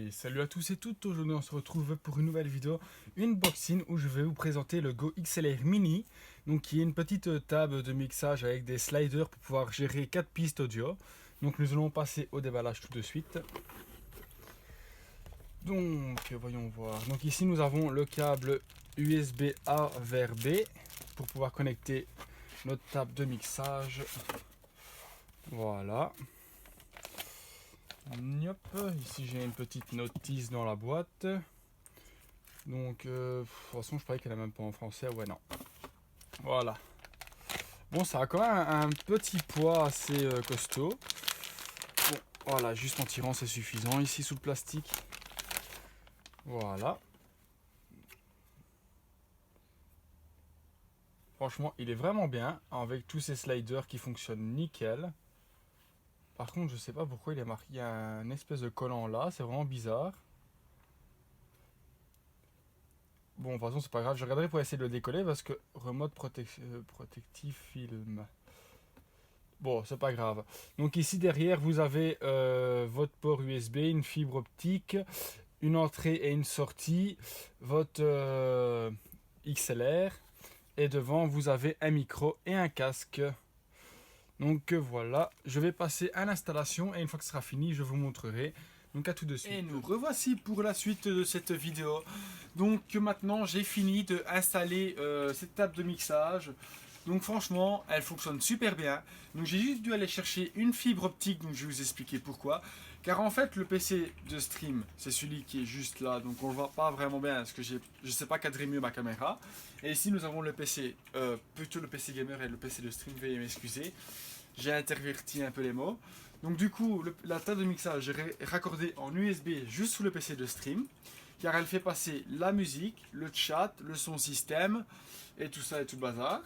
Hey, salut à tous et toutes, aujourd'hui on se retrouve pour une nouvelle vidéo, unboxing où je vais vous présenter le Go XLR Mini, donc qui est une petite table de mixage avec des sliders pour pouvoir gérer 4 pistes audio. Donc nous allons passer au déballage tout de suite. Donc voyons voir, donc ici nous avons le câble USB A vers B pour pouvoir connecter notre table de mixage. Voilà. Yop. Ici j'ai une petite notice dans la boîte. Donc, de toute façon, je croyais qu'elle n'est même pas en français. Ouais, non. Voilà. Bon, ça a quand même un petit poids assez costaud. Bon, voilà, juste en tirant, c'est suffisant ici sous le plastique. Voilà. Franchement, il est vraiment bien avec tous ces sliders qui fonctionnent nickel. Par contre, je sais pas pourquoi il est marqué. Il y a un espèce de collant là, c'est vraiment bizarre. Bon, de toute façon, c'est pas grave. Je regarderai pour essayer de le décoller parce que remote protective film. Bon, c'est pas grave. Donc ici derrière, vous avez votre port USB, une fibre optique, une entrée et une sortie, votre XLR, et devant, vous avez un micro et un casque. Donc voilà, je vais passer à l'installation et une fois que ce sera fini, je vous montrerai. Donc à tout de suite. Et nous revoici pour la suite de cette vidéo. Donc maintenant, j'ai fini d'installer cette table de mixage. Donc franchement, elle fonctionne super bien. Donc j'ai juste dû aller chercher une fibre optique, donc je vais vous expliquer pourquoi. Car en fait, le PC de stream, c'est celui qui est juste là, donc on ne le voit pas vraiment bien, parce que je ne sais pas cadrer mieux ma caméra. Et ici, nous avons le PC, plutôt le PC gamer et le PC de stream, veuillez m'excuser. J'ai interverti un peu les mots. Donc du coup, la table de mixage est raccordée en USB juste sous le PC de stream, car elle fait passer la musique, le chat, le son système, et tout ça et tout le bazar.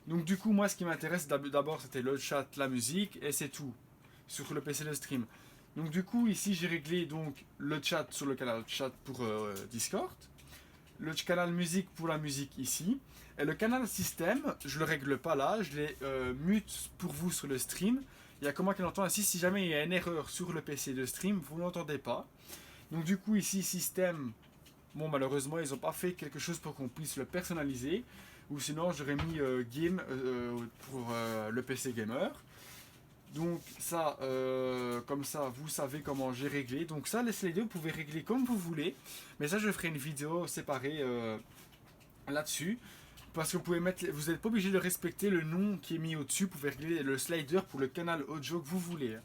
Donc du coup, moi, ce qui m'intéresse d'abord, c'était le chat, la musique, et c'est tout, sur le PC de stream. Donc du coup, ici, j'ai réglé donc le chat sur le canal chat pour Discord, le canal musique pour la musique ici, et le canal système, je le règle pas là, je l'ai mute pour vous sur le stream. Il y a comment qu'il entend ainsi, si jamais il y a une erreur sur le PC de stream, vous l'entendez pas. Donc du coup, ici, système, bon, malheureusement, ils n'ont pas fait quelque chose pour qu'on puisse le personnaliser. Ou sinon, j'aurais mis game pour le PC gamer. Donc ça, comme ça, vous savez comment j'ai réglé. Donc ça, les sliders, vous pouvez régler comme vous voulez. Mais ça, je ferai une vidéo séparée là-dessus. Parce que vous pouvez mettre, vous n'êtes pas obligé de respecter le nom qui est mis au-dessus. Vous pouvez régler le slider pour le canal audio que vous voulez.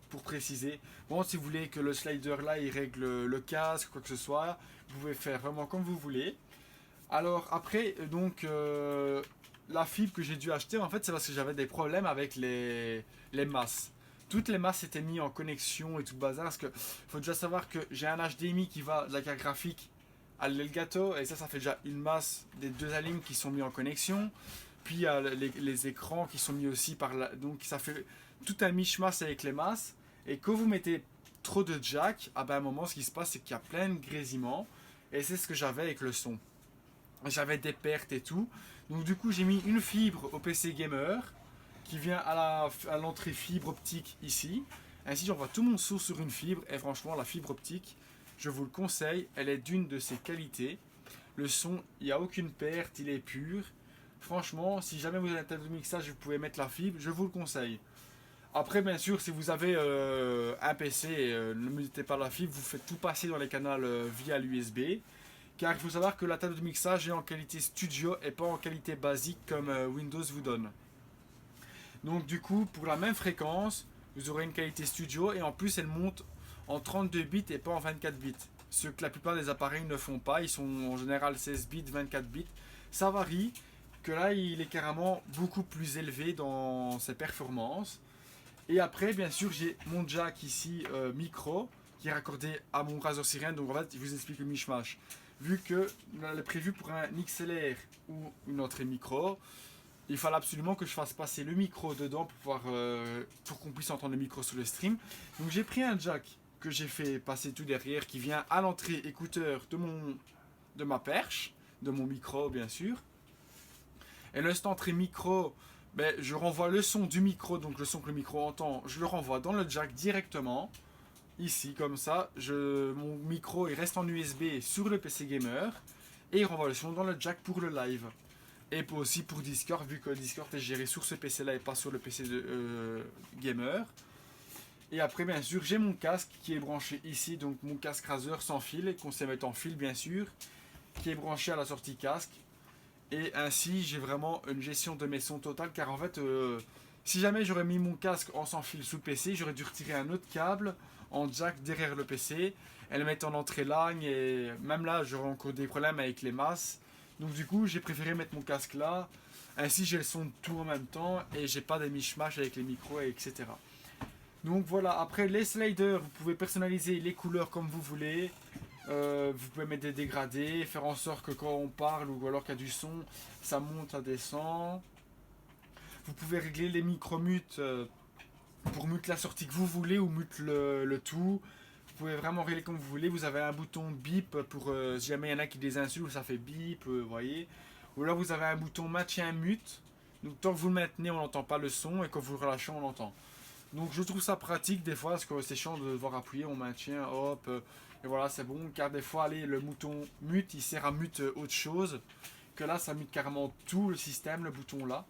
Pour préciser. Bon, si vous voulez que le slider là, il règle le casque, quoi que ce soit, vous pouvez faire vraiment comme vous voulez. Alors après, donc, la fibre que j'ai dû acheter, en fait, c'est parce que j'avais des problèmes avec les masses. Toutes les masses étaient mises en connexion et tout le bazar. Parce que faut déjà savoir que j'ai un HDMI qui va de la carte graphique à l'Elgato. Et ça fait déjà une masse des deux alignes qui sont mis en connexion. Puis il y a les écrans qui sont mis aussi par là. Donc ça fait tout un mishmash avec les masses. Et quand vous mettez trop de jack, à un moment, ce qui se passe, c'est qu'il y a plein de grésillements. Et c'est ce que j'avais avec le son. J'avais des pertes et tout. Donc du coup j'ai mis une fibre au PC gamer qui vient à l'entrée fibre optique ici. Ainsi j'envoie tout mon son sur une fibre et franchement la fibre optique, je vous le conseille, elle est d'une de ses qualités. Le son, il n'y a aucune perte, il est pur. Franchement, si jamais vous avez un table de mixage, vous pouvez mettre la fibre, je vous le conseille. Après, bien sûr, si vous avez un PC, ne mettez pas la fibre, vous faites tout passer dans les canaux via l'USB. Car il faut savoir que la table de mixage est en qualité studio et pas en qualité basique comme Windows vous donne. Donc du coup, pour la même fréquence, vous aurez une qualité studio et en plus elle monte en 32 bits et pas en 24 bits. Ce que la plupart des appareils ne font pas, ils sont en général 16 bits, 24 bits. Ça varie, que là il est carrément beaucoup plus élevé dans ses performances. Et après, bien sûr, j'ai mon jack ici micro qui est raccordé à mon Razer Sirène. Donc en fait, je vous explique le mishmash. Vu que est prévu pour un XLR ou une entrée micro, il fallait absolument que je fasse passer le micro dedans pour qu'on puisse entendre le micro sur le stream. Donc j'ai pris un jack que j'ai fait passer tout derrière qui vient à l'entrée écouteur de ma perche, de mon micro bien sûr. Et le entrée micro, je renvoie le son du micro, donc le son que le micro entend, je le renvoie dans le jack directement. ici comme ça, mon micro il reste en USB sur le PC gamer et il renvoie le son dans le jack pour le live. Et aussi pour Discord, vu que Discord est géré sur ce PC là et pas sur le PC de gamer. Et après bien sûr j'ai mon casque qui est branché ici, donc mon casque Razer sans fil, qu'on sait mettre en fil bien sûr, qui est branché à la sortie casque. Et ainsi j'ai vraiment une gestion de mes sons totale, car en fait si jamais j'aurais mis mon casque en sans fil sous le PC, j'aurais dû retirer un autre câble en jack derrière le PC et le mettre en entrée line, et même là j'aurais encore des problèmes avec les masses. Donc du coup j'ai préféré mettre mon casque là, ainsi j'ai le son de tout en même temps et j'ai pas des mishmash avec les micros etc. Donc voilà, après les sliders, vous pouvez personnaliser les couleurs comme vous voulez. Vous pouvez mettre des dégradés, faire en sorte que quand on parle ou alors qu'il y a du son, ça monte, ça descend. Vous pouvez régler les micro-mutes pour mute la sortie que vous voulez ou mute le tout. Vous pouvez vraiment régler comme vous voulez. Vous avez un bouton bip pour si jamais il y en a qui des insultes, ça fait bip, vous voyez. Ou alors vous avez un bouton maintien mute. Donc tant que vous le maintenez, on n'entend pas le son et quand vous le relâchez, on l'entend. Donc je trouve ça pratique des fois parce que c'est chiant de devoir appuyer, on maintient, hop, et voilà c'est bon. Car des fois, allez, le bouton mute il sert à mute autre chose. Que là ça mute carrément tout le système, le bouton là.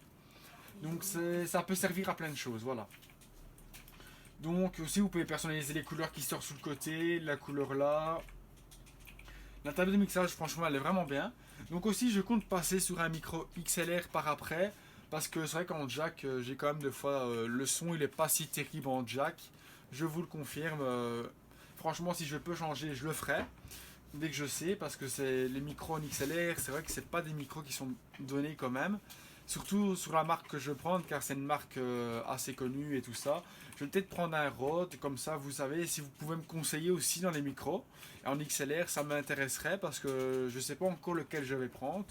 Donc ça peut servir à plein de choses, voilà. Donc aussi vous pouvez personnaliser les couleurs qui sortent sous le côté, la couleur là. La table de mixage franchement elle est vraiment bien. Donc aussi je compte passer sur un micro XLR par après. Parce que c'est vrai qu'en jack j'ai quand même des fois le son il est pas si terrible en jack. Je vous le confirme. Franchement si je peux changer je le ferai. Dès que je sais, parce que c'est les micros en XLR, c'est vrai que c'est pas des micros qui sont donnés quand même. Surtout sur la marque que je vais prendre, car c'est une marque assez connue et tout ça. Je vais peut-être prendre un Rode, comme ça vous savez, si vous pouvez me conseiller aussi dans les micros. Et en XLR, ça m'intéresserait parce que je sais pas encore lequel je vais prendre.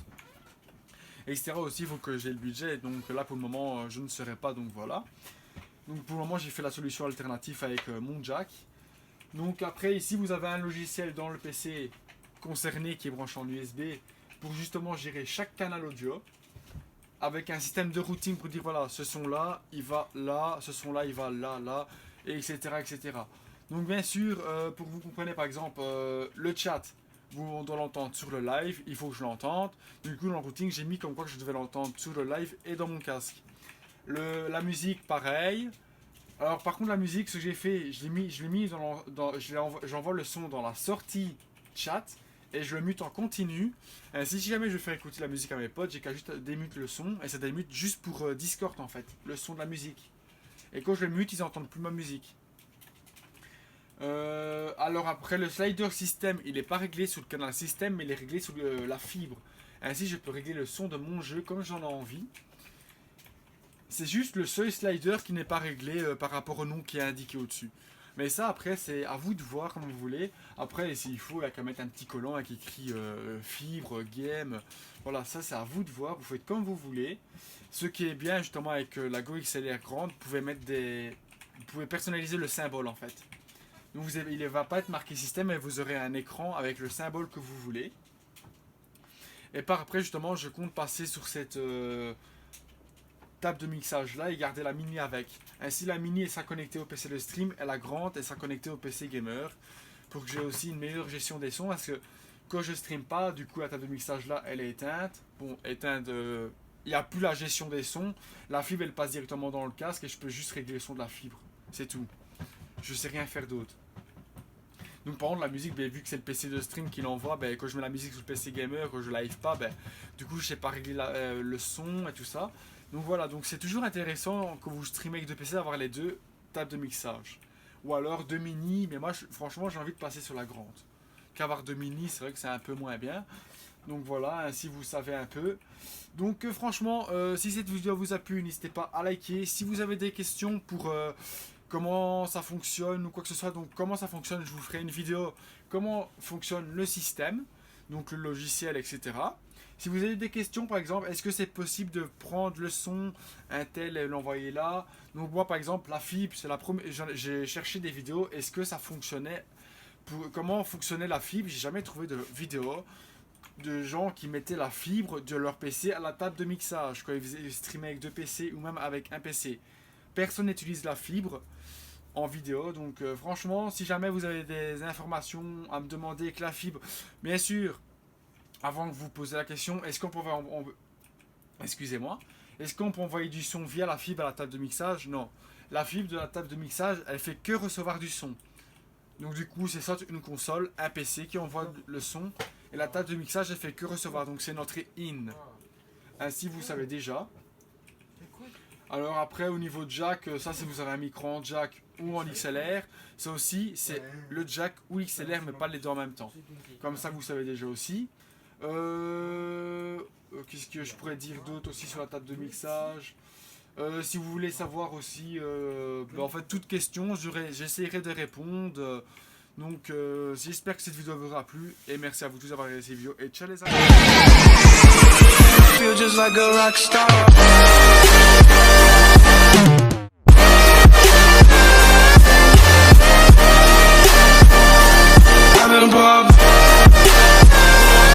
Etc. aussi, il faut que j'ai le budget, donc là pour le moment je ne serai pas, donc voilà. Donc pour le moment j'ai fait la solution alternative avec mon jack. Donc après ici vous avez un logiciel dans le PC concerné qui est branché en USB pour justement gérer chaque canal audio avec un système de routing pour dire voilà ce son là il va là, ce son là il va là, là, et etc. etc. Donc bien sûr pour que vous compreniez par exemple le chat, on doit l'entendre sur le live, il faut que je l'entende. Du coup dans le routing j'ai mis comme quoi que je devais l'entendre sur le live et dans mon casque. La musique pareil. Alors par contre la musique, ce que j'ai fait, j'envoie le son dans la sortie chat et je le mute en continu. Si jamais je veux faire écouter la musique à mes potes, j'ai qu'à juste démute le son et ça démute juste pour Discord en fait, le son de la musique. Et quand je le mute, ils n'entendent plus ma musique. Alors après le slider système, il n'est pas réglé sur le canal système, mais il est réglé sur la fibre. Ainsi je peux régler le son de mon jeu comme j'en ai envie. C'est juste le seul slider qui n'est pas réglé par rapport au nom qui est indiqué au-dessus. Mais ça, après, c'est à vous de voir comme vous voulez. Après, s'il faut, il y a qu'à mettre un petit collant avec écrit fibre, game. Voilà, ça, c'est à vous de voir. Vous faites comme vous voulez. Ce qui est bien, justement, avec la Go XLR grande, vous pouvez personnaliser le symbole, en fait. Donc, il ne va pas être marqué système, mais vous aurez un écran avec le symbole que vous voulez. Et par après, justement, je compte passer sur cette table de mixage là et garder la mini avec. Ainsi la mini elle sera connectée au PC de stream et la grande elle sera connectée au PC gamer pour que j'ai aussi une meilleure gestion des sons, parce que quand je stream pas, du coup la table de mixage là elle est éteinte. Bon, éteinte, il n'y a plus la gestion des sons. La fibre elle passe directement dans le casque et je peux juste régler le son de la fibre. C'est tout. Je sais rien faire d'autre. Donc par contre la musique, ben, vu que c'est le PC de stream qui l'envoie, ben, quand je mets la musique sur le PC gamer, quand je live pas, ben, du coup je sais pas régler le son et tout ça. Donc voilà, donc c'est toujours intéressant quand vous streamez avec deux PC d'avoir les deux tables de mixage. Ou alors deux mini, mais moi franchement j'ai envie de passer sur la grande. Qu'avoir deux mini, c'est vrai que c'est un peu moins bien. Donc voilà, ainsi vous savez un peu. Donc franchement, si cette vidéo vous a plu, n'hésitez pas à liker. Si vous avez des questions pour comment ça fonctionne ou quoi que ce soit, donc comment ça fonctionne, je vous ferai une vidéo comment fonctionne le système, donc le logiciel, etc. Si vous avez des questions, par exemple, est-ce que c'est possible de prendre le son, un tel et l'envoyer là? Donc moi, par exemple, la fibre, c'est la première. J'ai cherché des vidéos. Est-ce que ça fonctionnait? Comment fonctionnait la fibre? J'ai jamais trouvé de vidéo de gens qui mettaient la fibre de leur PC à la table de mixage quand ils streamaient avec deux PC ou même avec un PC. Personne n'utilise la fibre. en vidéo. Donc franchement, si jamais vous avez des informations à me demander avec la fibre, bien sûr, avant que vous posez la question, est-ce qu'on peut excusez-moi, est-ce qu'on peut envoyer du son via la fibre à la table de mixage? Non. La fibre de la table de mixage, elle fait que recevoir du son. Donc du coup, c'est soit une console, un PC qui envoie le son, et la table de mixage, elle fait que recevoir. Donc c'est notre in. Ainsi, vous savez déjà. Alors après, au niveau de jack, ça si vous avez un micro en jack ou en XLR, ça aussi, c'est le jack ou XLR, mais pas les deux en même temps. Comme ça, vous savez déjà aussi. Qu'est-ce que je pourrais dire d'autre aussi sur la table de mixage? Si vous voulez savoir aussi, en fait, toutes questions, j'essaierai de répondre. Donc, j'espère que cette vidéo vous aura plu. Et merci à vous tous d'avoir regardé cette vidéo. Et ciao les amis!